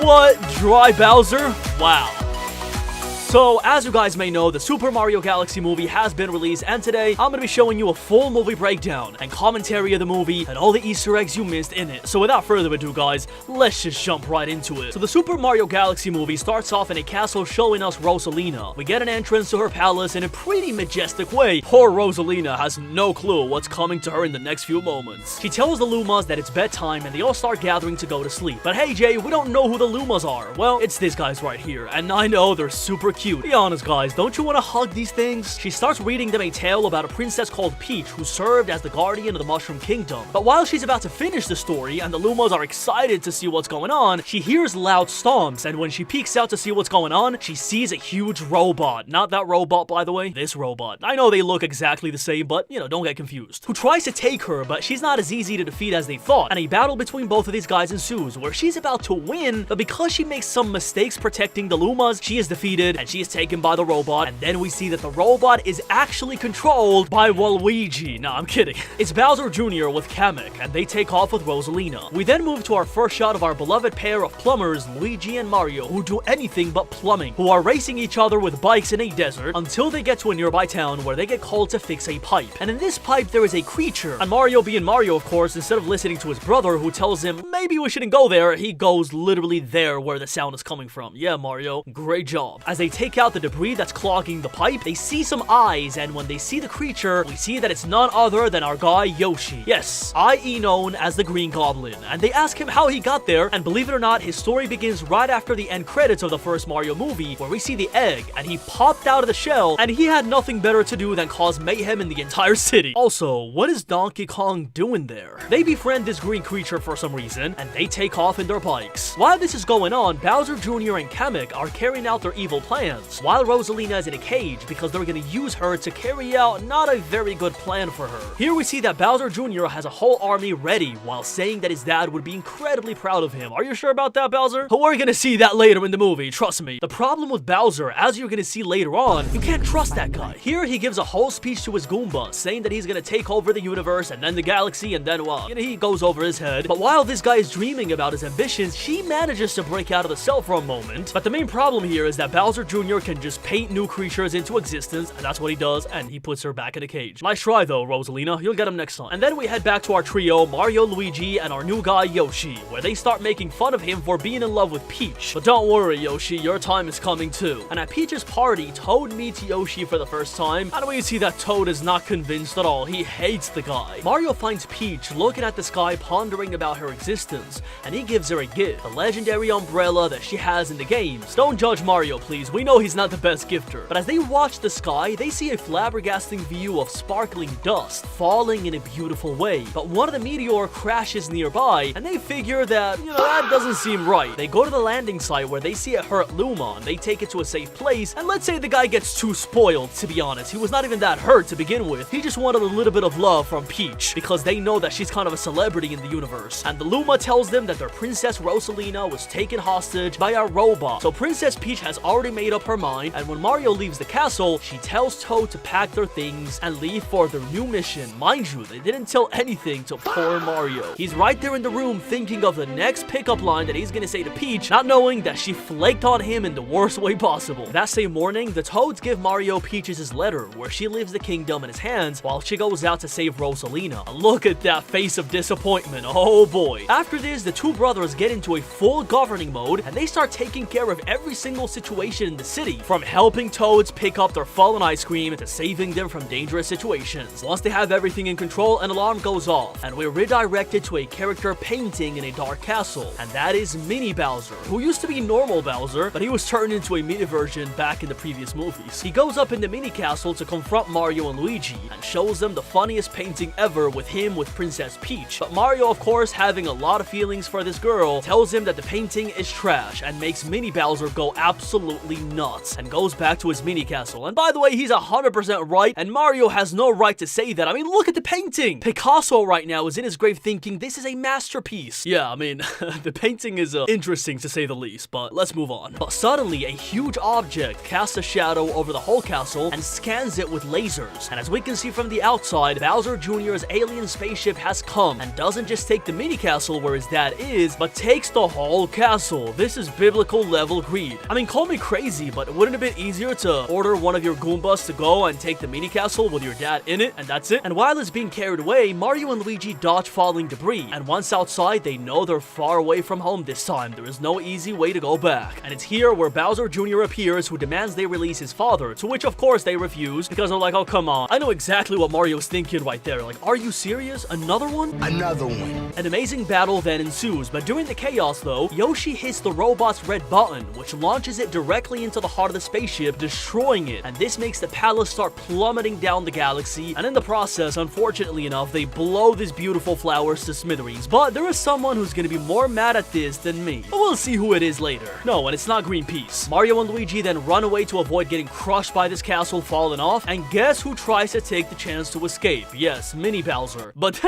What? Dry Bowser? Wow. So, as you guys may know, the Super Mario Galaxy movie has been released, and today, I'm gonna be showing you a full movie breakdown and commentary of the movie and all the Easter eggs you missed in it. So without further ado, guys, let's just jump right into it. So the Super Mario Galaxy movie starts off in a castle showing us Rosalina. We get an entrance to her palace in a pretty majestic way. Poor Rosalina has no clue what's coming to her in the next few moments. She tells the Lumas that it's bedtime and they all start gathering to go to sleep. But hey Jay, we don't know who the Lumas are. Well, it's these guys right here, and I know they're super cute. Be honest guys, don't you want to hug these things? She starts reading them a tale about a princess called Peach who served as the guardian of the Mushroom Kingdom. But while she's about to finish the story and the Lumas are excited to see what's going on, she hears loud stomps, and when she peeks out to see what's going on, she sees a huge robot. Not that robot, by the way, this robot. I know they look exactly the same, but you know, don't get confused. Who tries to take her, but she's not as easy to defeat as they thought, and a battle between both of these guys ensues where she's about to win, but because she makes some mistakes protecting the Lumas, she is defeated and she is taken by the robot. And then we see that the robot is actually controlled by Luigi. Nah, I'm kidding. It's Bowser Jr. with Kamek, and they take off with Rosalina. We then move to our first shot of our beloved pair of plumbers, Luigi and Mario, who do anything but plumbing, who are racing each other with bikes in a desert until they get to a nearby town where they get called to fix a pipe. And in this pipe, there is a creature. And Mario, being Mario, of course, instead of listening to his brother who tells him, maybe we shouldn't go there, he goes literally there where the sound is coming from. Yeah, Mario, great job. As they take out the debris that's clogging the pipe, they see some eyes, and when they see the creature, we see that it's none other than our guy Yoshi. Yes, i.e. known as the Green Goblin. And they ask him how he got there, and believe it or not, his story begins right after the end credits of the first Mario movie, where we see the egg, and he popped out of the shell, and he had nothing better to do than cause mayhem in the entire city. Also, what is Donkey Kong doing there? They befriend this green creature for some reason, and they take off in their bikes. While this is going on, Bowser Jr. and Kamek are carrying out their evil plans, while Rosalina is in a cage because they're gonna use her to carry out not a very good plan for her. Here we see that Bowser Jr. has a whole army ready while saying that his dad would be incredibly proud of him. Are you sure about that, Bowser? We're gonna see that later in the movie, trust me. The problem with Bowser, as you're gonna see later on, you can't trust that guy. Here he gives a whole speech to his Goomba saying that he's gonna take over the universe and then the galaxy, and then well, you know, he goes over his head. But while this guy is dreaming about his ambitions, she manages to break out of the cell for a moment. But the main problem here is that Bowser Jr. can just paint new creatures into existence, and that's what he does, and he puts her back in a cage. Nice try though, Rosalina, you'll get him next time. And then we head back to our trio, Mario, Luigi, and our new guy Yoshi, where they start making fun of him for being in love with Peach. But don't worry Yoshi, your time is coming too. And at Peach's party, Toad meets Yoshi for the first time, and we see that Toad is not convinced at all. He hates the guy. Mario finds Peach looking at the sky, pondering about her existence, and he gives her a gift, the legendary umbrella that she has in the games. Don't judge Mario please, we know he's not the best gifter. But as they watch the sky, they see a flabbergasting view of sparkling dust falling in a beautiful way. But one of the meteor crashes nearby, and they figure that, you know, that doesn't seem right. They go to the landing site where they see a hurt Luma, and they take it to a safe place, and let's say the guy gets too spoiled, to be honest. He was not even that hurt to begin with. He just wanted a little bit of love from Peach, because they know that she's kind of a celebrity in the universe. And the Luma tells them that their princess Rosalina was taken hostage by a robot. So Princess Peach has already made up her mind, and when Mario leaves the castle, she tells Toad to pack their things and leave for their new mission. Mind you, they didn't tell anything to poor Mario. He's right there in the room thinking of the next pickup line that he's gonna say to Peach, not knowing that she flaked on him in the worst way possible. That same morning, the Toads give Mario Peach's letter where she leaves the kingdom in his hands while she goes out to save Rosalina. Look at that face of disappointment, oh boy. After this, the two brothers get into a full governing mode, and they start taking care of every single situation in the city, from helping Toads pick up their fallen ice cream to saving them from dangerous situations. Once they have everything in control, an alarm goes off, and we're redirected to a character painting in a dark castle, and that is Mini Bowser, who used to be normal Bowser, but he was turned into a mini version back in the previous movies. He goes up in the mini castle to confront Mario and Luigi, and shows them the funniest painting ever with him with Princess Peach. But Mario, of course, having a lot of feelings for this girl, tells him that the painting is trash, and makes Mini Bowser go absolutely nuts and goes back to his mini castle. And by the way, he's 100% right, and Mario has no right to say that. I mean, look at the painting! Picasso right now is in his grave thinking this is a masterpiece. Yeah, I mean, the painting is interesting to say the least, but let's move on. But suddenly, a huge object casts a shadow over the whole castle and scans it with lasers. And as we can see from the outside, Bowser Jr.'s alien spaceship has come and doesn't just take the mini castle where his dad is, but takes the whole castle. This is biblical level greed. I mean, call me crazy, but wouldn't it have been easier to order one of your Goombas to go and take the mini castle with your dad in it, and that's it? And while it's being carried away, Mario and Luigi dodge falling debris, and once outside, they know they're far away from home this time. There is no easy way to go back. And it's here where Bowser Jr. appears, who demands they release his father, to which of course they refuse, because they're like, oh come on. I know exactly what Mario's thinking right there. Like, are you serious? Another one? Another one. An amazing battle then ensues, but during the chaos though, Yoshi hits the robot's red button, which launches it directly into the heart of the spaceship, destroying it. And this makes the palace start plummeting down the galaxy, and in the process, unfortunately enough, they blow these beautiful flowers to smithereens. But there is someone who's gonna be more mad at this than me. But we'll see who it is later. No, and it's not Greenpeace. Mario and Luigi then run away to avoid getting crushed by this castle falling off, and guess who tries to take the chance to escape? Yes, Mini Bowser. But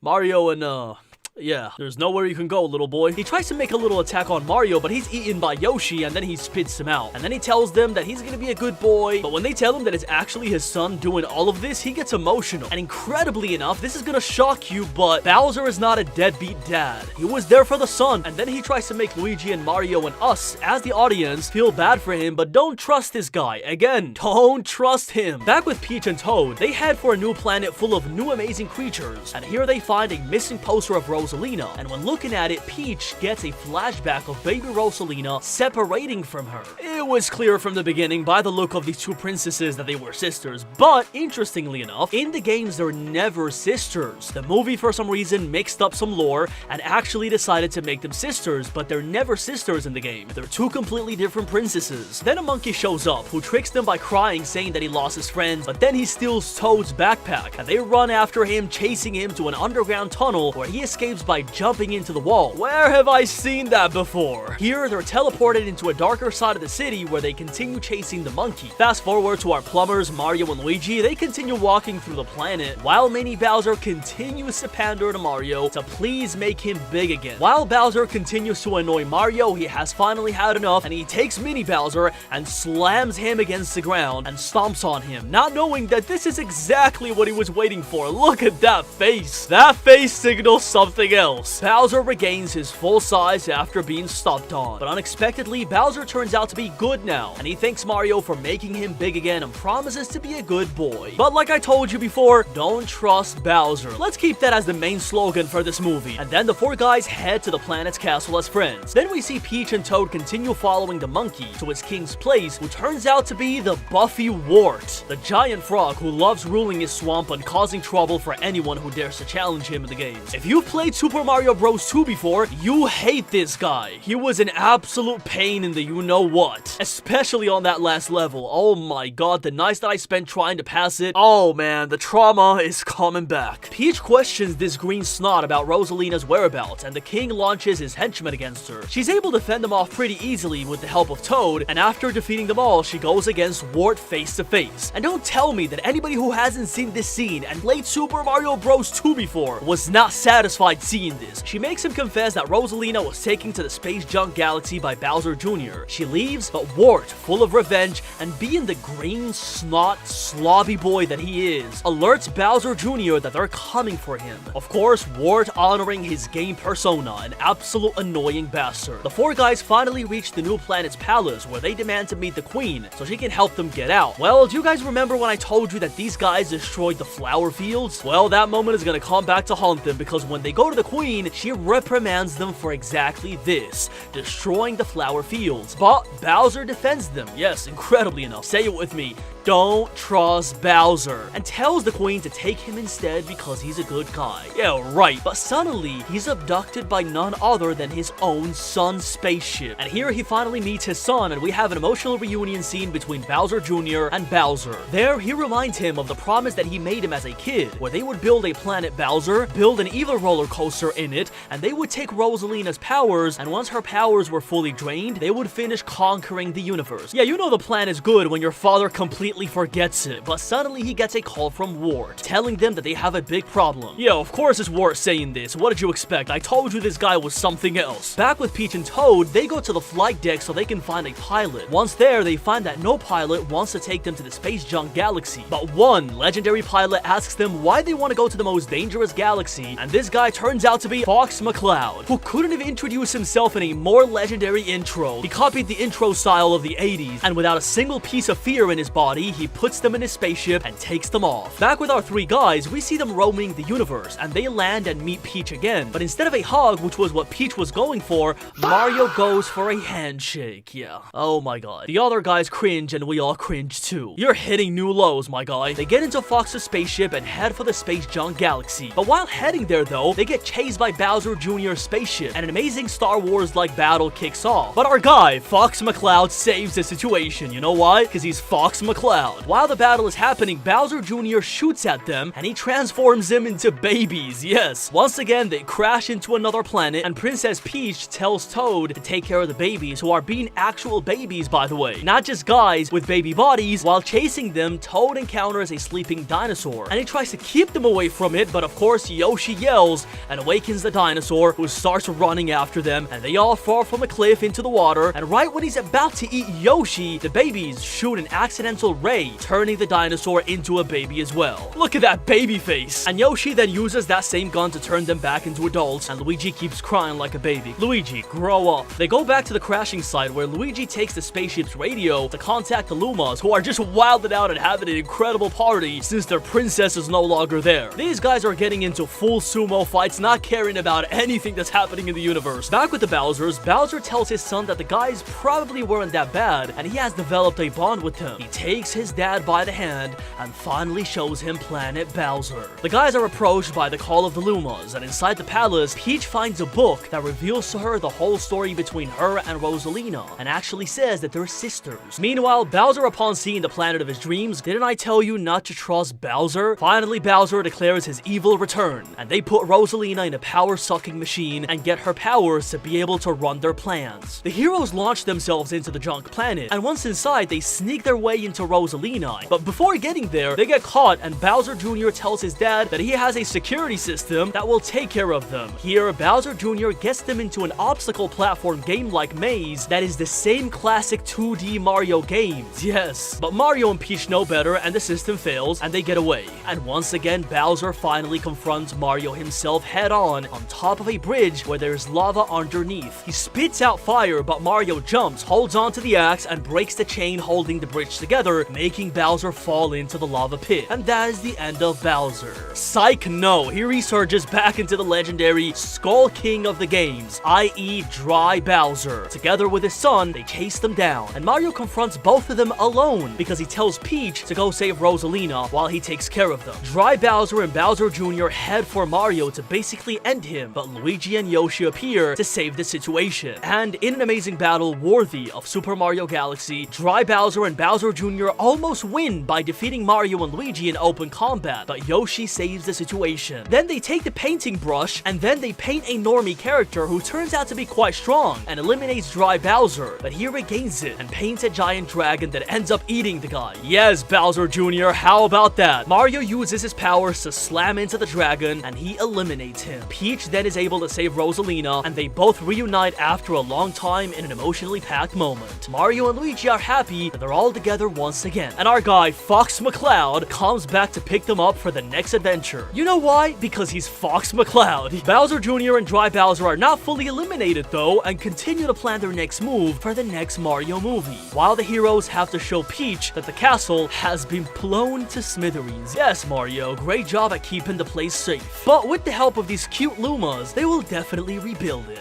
Mario and yeah, there's nowhere you can go, little boy. He tries to make a little attack on Mario, but he's eaten by Yoshi, and then he spits him out. And then he tells them that he's gonna be a good boy, but when they tell him that it's actually his son doing all of this, he gets emotional. And incredibly enough, this is gonna shock you, but Bowser is not a deadbeat dad. He was there for the son, and then he tries to make Luigi and Mario and us, as the audience, feel bad for him, but don't trust this guy. Again, don't trust him. Back with Peach and Toad, they head for a new planet full of new amazing creatures, and here they find a missing poster of Rosalina, and when looking at it, Peach gets a flashback of baby Rosalina separating from her. It was clear from the beginning by the look of these two princesses that they were sisters, but interestingly enough, in the games they're never sisters. The movie for some reason mixed up some lore and actually decided to make them sisters, but they're never sisters in the game. They're two completely different princesses. Then a monkey shows up who tricks them by crying, saying that he lost his friends, but then he steals Toad's backpack, and they run after him, chasing him to an underground tunnel where he escapes by jumping into the wall. Where have I seen that before? Here, they're teleported into a darker side of the city where they continue chasing the monkey. Fast forward to our plumbers, Mario and Luigi. They continue walking through the planet, while Mini Bowser continues to pander to Mario to please make him big again. While Bowser continues to annoy Mario, he has finally had enough, and he takes Mini Bowser and slams him against the ground and stomps on him, not knowing that this is exactly what he was waiting for. Look at that face. That face signals something else. Bowser regains his full size after being stomped on, but unexpectedly, Bowser turns out to be good now, and he thanks Mario for making him big again and promises to be a good boy. But like I told you before, don't trust Bowser. Let's keep that as the main slogan for this movie. And then the four guys head to the planet's castle as friends. Then we see Peach and Toad continue following the monkey to its king's place, who turns out to be the Buffy Wart, the giant frog who loves ruling his swamp and causing trouble for anyone who dares to challenge him in the games. If you've played Super Mario Bros. 2 before, you hate this guy. He was an absolute pain in the you-know-what, especially on that last level. Oh my god, the nights that I spent trying to pass it, oh man, the trauma is coming back. Peach questions this green snot about Rosalina's whereabouts, and the king launches his henchmen against her. She's able to fend them off pretty easily with the help of Toad, and after defeating them all, she goes against Wart face to face. And don't tell me that anybody who hasn't seen this scene and played Super Mario Bros. 2 before was not satisfied seeing this. She makes him confess that Rosalina was taken to the space junk galaxy by Bowser Jr. She leaves, but Wart, full of revenge and being the green snot slobby boy that he is, alerts Bowser Jr. that they're coming for him. Of course, Wart honoring his game persona, an absolute annoying bastard. The four guys finally reach the new planet's palace, where they demand to meet the queen so she can help them get out. Well, do you guys remember when I told you that these guys destroyed the flower fields? Well, that moment is gonna come back to haunt them, because when they go to the queen, she reprimands them for exactly this, destroying the flower fields. But Bowser defends them. Yes, incredibly enough. Say it with me. don't trust Bowser, and tells the queen to take him instead because he's a good guy. Yeah, right, but suddenly, he's abducted by none other than his own son's spaceship. And here he finally meets his son, and we have an emotional reunion scene between Bowser Jr. and Bowser. There, he reminds him of the promise that he made him as a kid, where they would build a planet Bowser, build an evil roller coaster in it, and they would take Rosalina's powers, and once her powers were fully drained, they would finish conquering the universe. Yeah, you know the plan is good when your father completely forgets it, but suddenly he gets a call from Wart, telling them that they have a big problem. Yeah, of course it's Wart saying this. What did you expect? I told you this guy was something else. Back with Peach and Toad, they go to the flight deck so they can find a pilot. Once there, they find that no pilot wants to take them to the space junk galaxy, but one legendary pilot asks them why they want to go to the most dangerous galaxy, and this guy turns out to be Fox McCloud, who couldn't have introduced himself in a more legendary intro. He copied the intro style of the 80s, and without a single piece of fear in his body, he puts them in his spaceship and takes them off. Back with our three guys, we see them roaming the universe, and they land and meet Peach again, but instead of a hug, which was what Peach was going for, Mario goes for a handshake. Yeah. Oh my god. The other guys cringe, and we all cringe too. You're hitting new lows, my guy. They get into Fox's spaceship and head for the space junk galaxy, but while heading there though, they get chased by Bowser Jr.'s spaceship, and an amazing Star Wars-like battle kicks off. But our guy, Fox McCloud, saves the situation. You know why? Because he's Fox McCloud. While the battle is happening, Bowser Jr. shoots at them, and he transforms them into babies. Yes. Once again, they crash into another planet, and Princess Peach tells Toad to take care of the babies, who are being actual babies, by the way. Not just guys with baby bodies. While chasing them, Toad encounters a sleeping dinosaur, and he tries to keep them away from it, but of course, Yoshi yells and awakens the dinosaur, who starts running after them, and they all fall from a cliff into the water, and right when he's about to eat Yoshi, the babies shoot an accidental ray, turning the dinosaur into a baby as well. Look at that baby face! And Yoshi then uses that same gun to turn them back into adults, and Luigi keeps crying like a baby. Luigi, grow up. They go back to the crashing site, where Luigi takes the spaceship's radio to contact the Lumas, who are just wilded out and having an incredible party since their princess is no longer there. These guys are getting into full sumo fights, not caring about anything that's happening in the universe. Back with the Bowsers, Bowser tells his son that the guys probably weren't that bad, and he has developed a bond with him. He takes his dad by the hand and finally shows him Planet Bowser. The guys are approached by the call of the Lumas, and inside the palace, Peach finds a book that reveals to her the whole story between her and Rosalina, and actually says that they're sisters. Meanwhile, Bowser, upon seeing the planet of his dreams, didn't I tell you not to trust Bowser? Finally, Bowser declares his evil return, and they put Rosalina in a power-sucking machine and get her powers to be able to run their plans. The heroes launch themselves into the junk planet, and once inside, they sneak their way into Rosalina. But before getting there, they get caught, and Bowser Jr. tells his dad that he has a security system that will take care of them. Here, Bowser Jr. gets them into an obstacle platform game-like maze that is the same classic 2D Mario games. Yes, but Mario and Peach know better, and the system fails, and they get away. And once again, Bowser finally confronts Mario himself head-on top of a bridge where there's lava underneath. He spits out fire, but Mario jumps, holds onto the axe, and breaks the chain holding the bridge together, making Bowser fall into the lava pit. And that is the end of Bowser. Psych no, he resurges back into the legendary Skull King of the games, i.e. Dry Bowser. Together with his son, they chase them down, and Mario confronts both of them alone because he tells Peach to go save Rosalina while he takes care of them. Dry Bowser and Bowser Jr. head for Mario to basically end him, but Luigi and Yoshi appear to save the situation. And in an amazing battle worthy of Super Mario Galaxy, Dry Bowser and Bowser Jr. almost win by defeating Mario and Luigi in open combat, but Yoshi saves the situation. Then they take the painting brush, and then they paint a normie character who turns out to be quite strong and eliminates Dry Bowser, but he regains it and paints a giant dragon that ends up eating the guy. Yes, Bowser Jr., how about that? Mario uses his powers to slam into the dragon, and he eliminates him. Peach then is able to save Rosalina, and they both reunite after a long time in an emotionally packed moment. Mario and Luigi are happy that they're all together once again, and our guy, Fox McCloud, comes back to pick them up for the next adventure. You know why? Because he's Fox McCloud. Bowser Jr. and Dry Bowser are not fully eliminated though, and continue to plan their next move for the next Mario movie, while the heroes have to show Peach that the castle has been blown to smithereens. Yes, Mario, great job at keeping the place safe. But with the help of these cute Lumas, they will definitely rebuild it.